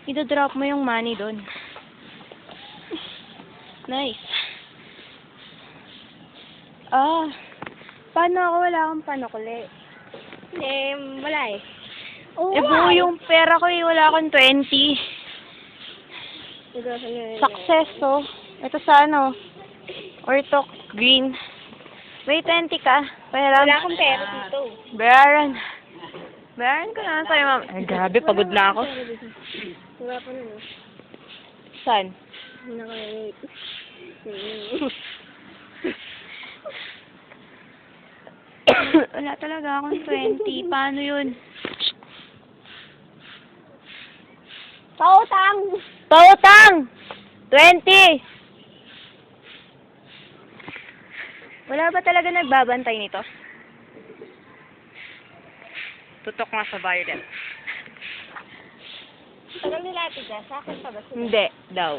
Ito-drop mo yung money doon. Nice. Ah, paano ako wala akong panukuli? Wala eh. Oh, buo yung pera ko eh, wala akong 20. Success, oh. Ito sa ano? Ortok green. May 20 ka. Pera. Wala akong pera dito. Bayaran. Bayaran ko na sa'yo, ma'am. Ay, grabe, pagod na ako. Wala pa nun. Saan? Nakawait. Wala talaga akong 20. Paano yun? Pautang! Pautang! 20! Wala ba talaga nagbabantay nito? Tutok nga sa bayad. Tagal nila ito dyan. Sa akin pa ba sila? Hindi, daw.